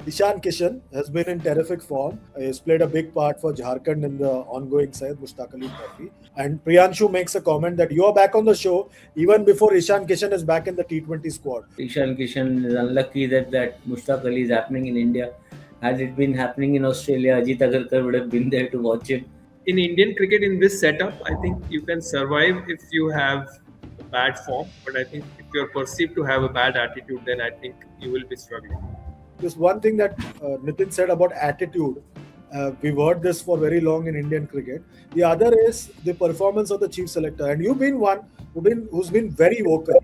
Ishan Kishan has been in terrific form. He's played a big part for Jharkhand in the ongoing Syed Mushtaq Ali Trophy. And Priyanshu makes a comment that you're back on the show even before Ishan Kishan is back in the T20 squad. Ishan Kishan is unlucky that Mushtaq Ali is happening in India. Had it been happening in Australia, Ajit Agarkar would have been there to watch him. In Indian cricket, in this setup, I think you can survive if you have a bad form. But I think if you're perceived to have a bad attitude, then I think you will be struggling. This one thing that Nitin said about attitude, we've heard this for very long in Indian cricket. The other is the performance of the chief selector. And you've been one who's been very vocal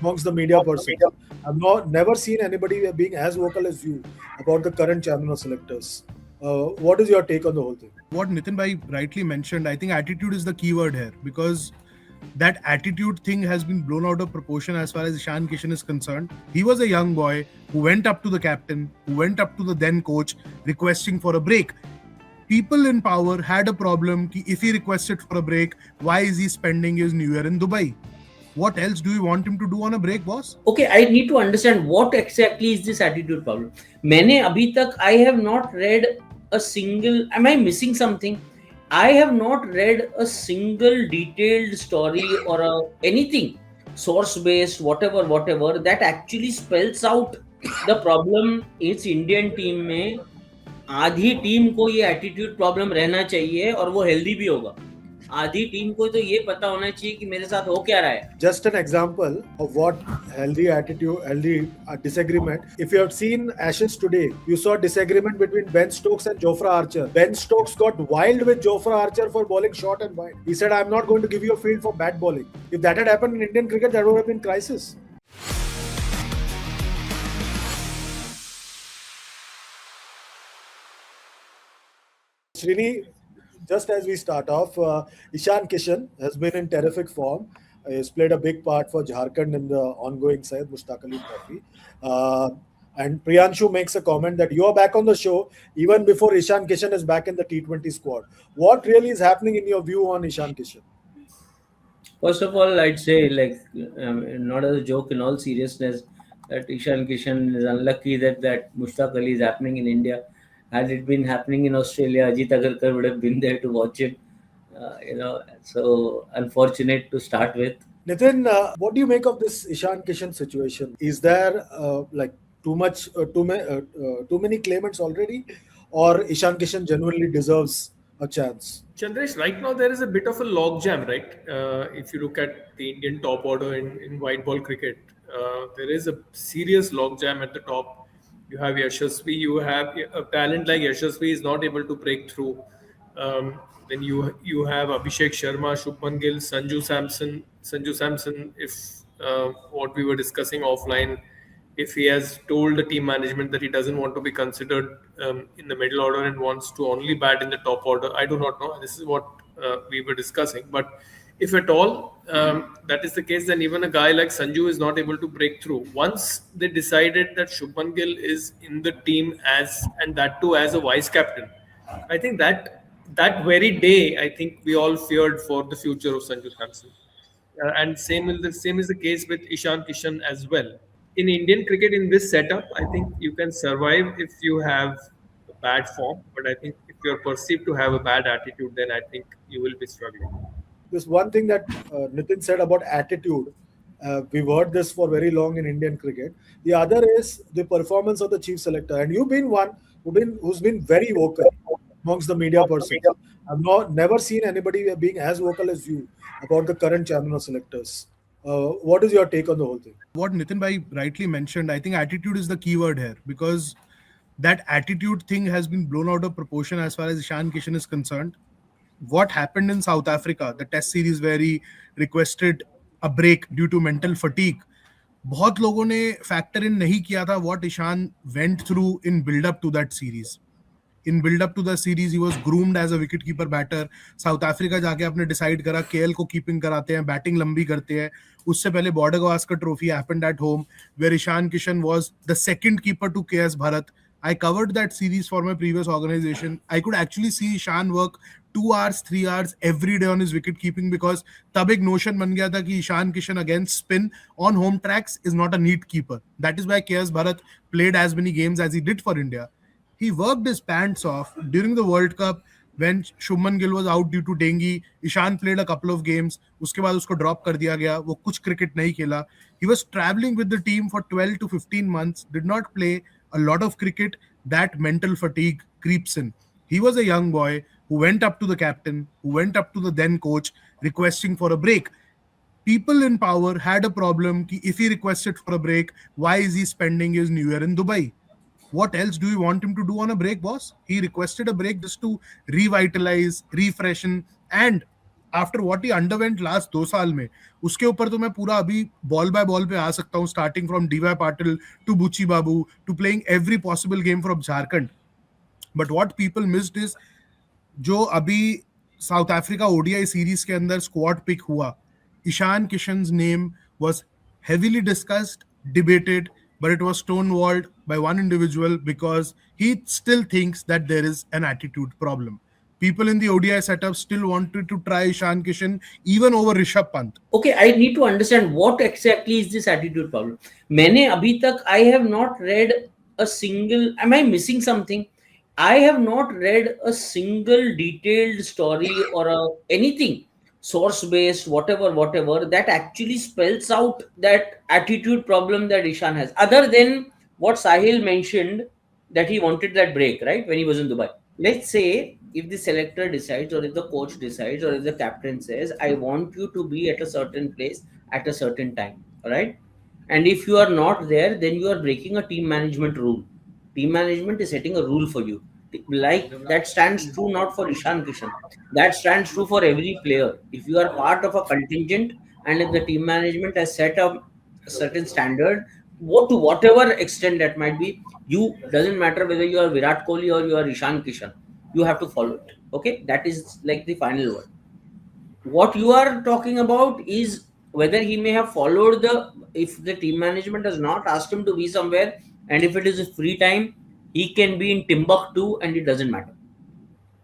amongst the media persons. I've never seen anybody being as vocal as you about the current chairman of selectors. What is your take on the whole thing? What Nitin bhai rightly mentioned, I think attitude is the key word here, because that attitude thing has been blown out of proportion as far as Ishan Kishan is concerned. He was a young boy who went up to the captain, who went up to the then coach requesting for a break. People in power had a problem. If he requested for a break, why is he spending his New Year in Dubai? What else do you want him to do on a break, boss? Okay, I need to understand what exactly is this attitude problem. मैंने अभी तक I have not read a single. Am I missing something? I have not read a single detailed story or anything source based, whatever that actually spells out the problem. इस Indian team में आधी team को ये attitude problem रहना चाहिए और वो healthy भी होगा. आधी टीम को तो ये पता होना चाहिए कि मेरे साथ हो क्या रहा है. Just an example of what healthy attitude, healthy disagreement. If you have seen Ashes today, you saw disagreement between Ben Stokes and Jofra Archer. Ben Stokes got wild with Jofra Archer for bowling short and wide. He said, "I'm not going to give you a field for bat bowling." If that had happened in Indian cricket, that would have been crisis. Srini, just as we start off, Ishan Kishan has been in terrific form. He's played a big part for Jharkhand in the ongoing Syed Mushtaq Ali Trophy. And Priyanshu makes a comment that you're back on the show even before Ishan Kishan is back in the T20 squad. What really is happening in your view on Ishan Kishan? First of all, I'd say, not as a joke, in all seriousness, that Ishan Kishan is unlucky that Mushtaq Ali is happening in India. Had it been happening in Australia, Ajit Agarkar would have been there to watch him. So unfortunate to start with. Nitin, what do you make of this Ishan Kishan situation? Is there too many claimants already, or Ishan Kishan genuinely deserves a chance? Chandresh, right now there is a bit of a logjam, right? If you look at the Indian top order in white ball cricket, there is a serious logjam at the top. You have Yashasvi, you have a talent like Yashasvi is not able to break through. Then you have Abhishek Sharma, Shubman Gill, Sanju Samson, if what we were discussing offline, if he has told the team management that he doesn't want to be considered in the middle order and wants to only bat in the top order, I do not know. This is what we were discussing. But if at all that is the case, then even a guy like Sanju is not able to break through. Once they decided that Shubman Gill is in the team and that too as a vice captain, I think that very day, I think we all feared for the future of Sanju Samson. And same is the case with Ishan Kishan as well. In Indian cricket, in this setup, I think you can survive if you have a bad form. But I think if you're perceived to have a bad attitude, then I think you will be struggling. This one thing that Nitin said about attitude, we've heard this for very long in Indian cricket. The other is the performance of the chief selector. And you've been one who's been very vocal amongst the media persons. I've never seen anybody being as vocal as you about the current chairman of selectors. What is your take on the whole thing? What Nitin bhai rightly mentioned, I think attitude is the key word here, because that attitude thing has been blown out of proportion as far as Ishan Kishan is concerned. What happened in South Africa, the test series where he requested a break due to mental fatigue, बहुत लोगों ने factor in नहीं किया था what Ishan went through in build up to that series. In build up to the series, he was groomed as a wicketkeeper batter. South Africa जाके आपने decide करा KL को keeping कराते हैं, batting लंबी करते हैं. उससे पहले Border Gavaskar Trophy happened at home, where Ishan Kishan was the second keeper to KS Bharat. I covered that series for my previous organization. I could actually see Ishan work 2 hours, 3 hours every day on his wicket keeping, because तब एक notion बन गया था कि Ishan Kishan against spin on home tracks is not a neat keeper. That is why KS Bharat played as many games as he did for India. He worked his pants off during the World Cup when Shubman Gill was out due to dengue. Ishan played a couple of games. उसके बाद उसको drop कर दिया गया. वो कुछ cricket नहीं खेला. He was traveling with the team for 12 to 15 months. Did not play a lot of cricket. That mental fatigue creeps in. He was a young boy who went up to the captain, who went up to the then coach, requesting for a break. People in power had a problem ki if he requested for a break, why is he spending his New Year in Dubai? What else do you want him to do on a break, boss? He requested a break just to revitalize, refreshen, and after what he underwent last 2 साल में, उसके ऊपर तो मैं पूरा अभी ball by ball पे आ सकता हूँ, starting from DY Patil to Buchi Babu to playing every possible game from Jharkhand. But what people missed is जो अभी साउथ अफ्रीका ओडीआई सीरीज के अंदर स्क्वाड पिक हुआ, Ishan किशन's name was heavily discussed, debated, but it was stonewalled by one individual because he still thinks that there is an attitude problem. People in the ODI setup still wanted to try Ishan Kishan even over Rishabh Pant. Okay, I need to understand what exactly is this attitude problem. मैंने अभी तक I have not read a single. Am I missing something? I have not read a single detailed story or anything source based, whatever that actually spells out that attitude problem that Ishan has, other than what Sahil mentioned, that he wanted that break, right, when he was in Dubai. Let's say if the selector decides, or if the coach decides, or if the captain says, I want you to be at a certain place at a certain time, right? And if you are not there, then you are breaking a team management rule. Team management is setting a rule for you. Like that stands true not for Ishan Kishan. That stands true for every player. If you are part of a contingent and if the team management has set up a certain standard, to whatever extent that might be, you doesn't matter whether you are Virat Kohli or you are Ishan Kishan, you have to follow it. Okay, that is like the final word. What you are talking about is whether he may have followed if the team management has not asked him to be somewhere, and if it is a free time, he can be in Timbuktu and it doesn't matter.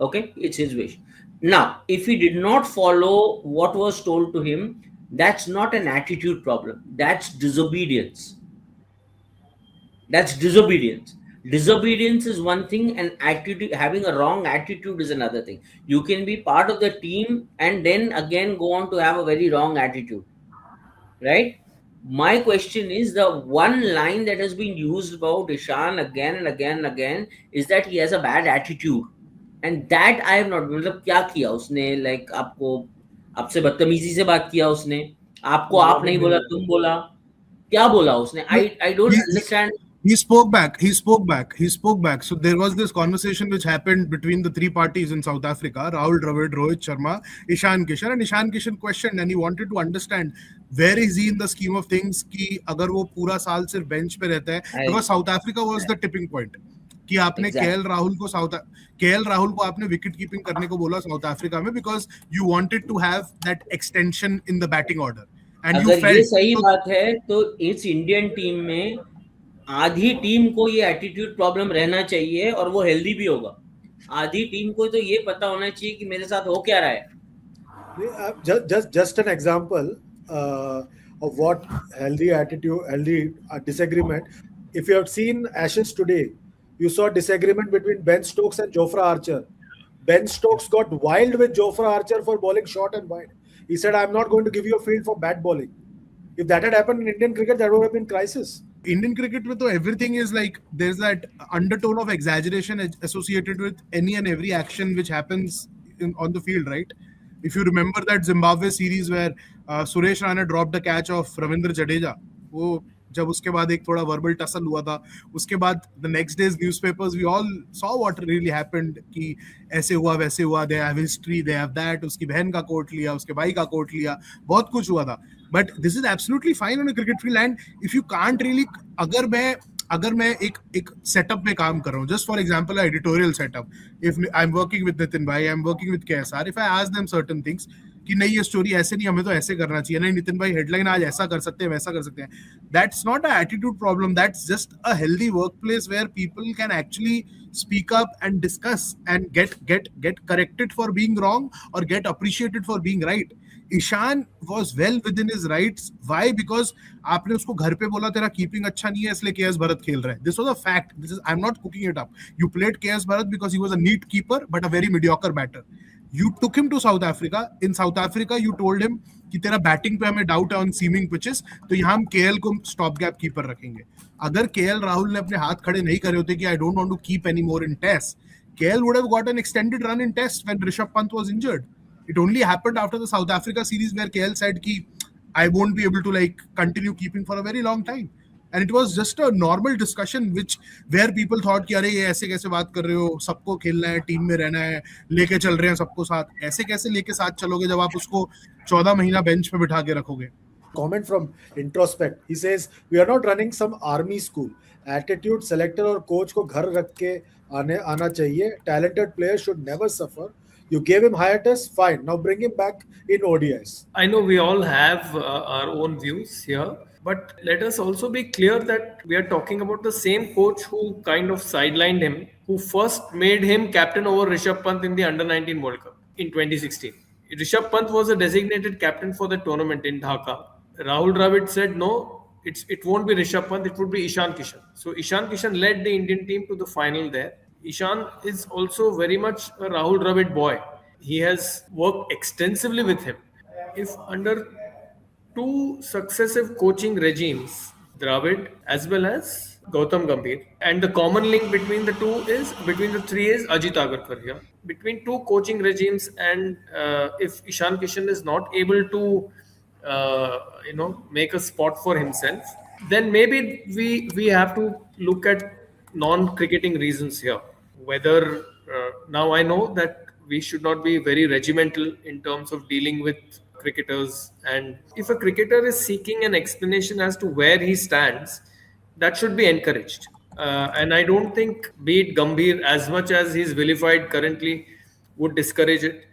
Okay, it's his wish. Now, if he did not follow what was told to him, that's not an attitude problem. That's disobedience. That's disobedience. Disobedience is one thing, and attitude, having a wrong attitude, is another thing. You can be part of the team and then again go on to have a very wrong attitude, right? My question is, the one line that has been used about Ishan again and again and again is that he has a bad attitude, and that I have not. मतलब क्या किया उसने? Like आपसे बदतमीजी से बात किया उसने, आपको आप नहीं बोला, तुम बोला, क्या बोला उसने? I don't understand. He spoke back. So there was this conversation which happened between the three parties in South Africa: Rahul Dravid, Rohit Sharma, Ishan Kishan. And Ishan Kishan questioned, and he wanted to understand where is he in the scheme of things. कि अगर वो पूरा साल सिर्फ bench पे रहता है, because South Africa was the tipping point. कि आपने KL Rahul को आपने wicket keeping करने को बोला South Africa में, because you wanted to have that extension in the batting order. And you felt. अगर ये सही बात है तो इस इंडियन टीम में आधी टीम को ये एटीट्यूड प्रॉब्लम रहना चाहिए और वो हेल्दी भी होगा. आधी टीम को तो ये पता होना चाहिए कि मेरे साथ हो क्या रहा है. Just an example of what healthy attitude, healthy disagreement. If you have seen Ashes today, you saw disagreement between Ben Stokes and Jofra Archer. Ben Stokes got wild with Jofra Archer for bowling short and wide. He said, I'm not going to give you a field for bat bowling. If that had happened in Indian cricket, that would have been crisis. Indian cricket with everything is like there's that undertone of exaggeration associated with any and every action which happens on the field, right? If you remember that Zimbabwe series where Suresh Rana dropped a catch of Ravindra Jadeja, वो जब उसके बाद एक थोड़ा verbal tussle हुआ था, उसके बाद the next day's newspapers we all saw what really happened कि ऐसे हुआ वैसे हुआ, they have history, they have that, उसकी बहन का कोट लिया, उसके भाई का कोट लिया, बहुत कुछ हुआ था. But this is absolutely fine on a cricket field, and if you can't really, अगर मैं एक setup में काम कर रहा हूँ, just for example, an editorial setup, if I'm working with Nitin bhai, I'm working with KSR, if I ask them certain things, कि नहीं ये स्टोरी ऐसे नहीं, हमें तो ऐसे करना चाहिए, नहीं नितिन भाई हेडलाइन आज ऐसा कर सकते हैं, वैसा कर सकते हैं. That's not a attitude problem, that's just a healthy work place where people can actually speak up and discuss and get corrected for being wrong or get appreciated for being right. Ishan was well within his rights. Why? Because आपने उसको घर पे बोला तेरा keeping अच्छा नहीं है इसलिए केएस भरत खेल रहा है. This was a fact. This is, I'm not cooking it up. You played KS Bharat because he was a neat keeper but a very mediocre batter. You took him to South Africa. In South Africa, you told him कि तेरा batting पे हमें doubt है on seeming pitches, तो यहाँ हम KL को stop gap keeper रखेंगे. अगर केएल राहुल ने अपने हाथ खड़े नहीं करे होते कि I don't want to keep any more in test, KL would have got an extended run in test when Rishabh Pant was injured. It only happened after the South Africa series where KL said ki I won't be able to like continue keeping for a very long time. And it was just a normal discussion where people thought कि अरे ये ऐसे कैसे बात कर रहे हो, सबको खेलना है, टीम में रहना है, लेके चल रहे हैं सबको साथ. ऐसे कैसे लेके साथ चलोगे जब आप उसको 14 महीना बेंच पे बिठा के रखोगे. Comment from Introspect. He says, we are not running some army school. Attitude, selector और coach को घर रख के आना चाहिए. Talented players should never suffer. You gave him hiatus, fine. Now bring him back in ODIs. I know we all have our own views here, but let us also be clear that we are talking about the same coach who kind of sidelined him, who first made him captain over Rishabh Pant in the Under-19 World Cup in 2016. Rishabh Pant was a designated captain for the tournament in Dhaka. Rahul Dravid said, no, it won't be Rishabh Pant, it would be Ishan Kishan. So Ishan Kishan led the Indian team to the final there. Ishan is also very much a Rahul Dravid boy. He has worked extensively with him. If under two successive coaching regimes, Dravid as well as Gautam Gambhir, and the common link between the three is Ajit Agarkar here. Between two coaching regimes, and if Ishan Kishan is not able to, make a spot for himself, then maybe we have to look at non-cricketing reasons here. Whether now I know that we should not be very regimental in terms of dealing with cricketers, and if a cricketer is seeking an explanation as to where he stands, that should be encouraged. And I don't think, be it Gambhir, as much as he's vilified currently, would discourage it,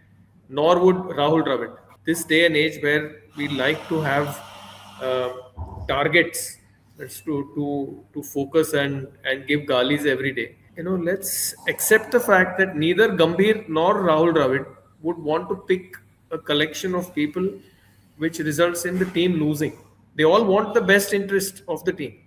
nor would Rahul Dravid. This day and age where we like to have targets to focus and give galis every day. Let's accept the fact that neither Gambhir nor Rahul Dravid would want to pick a collection of people which results in the team losing. They all want the best interest of the team.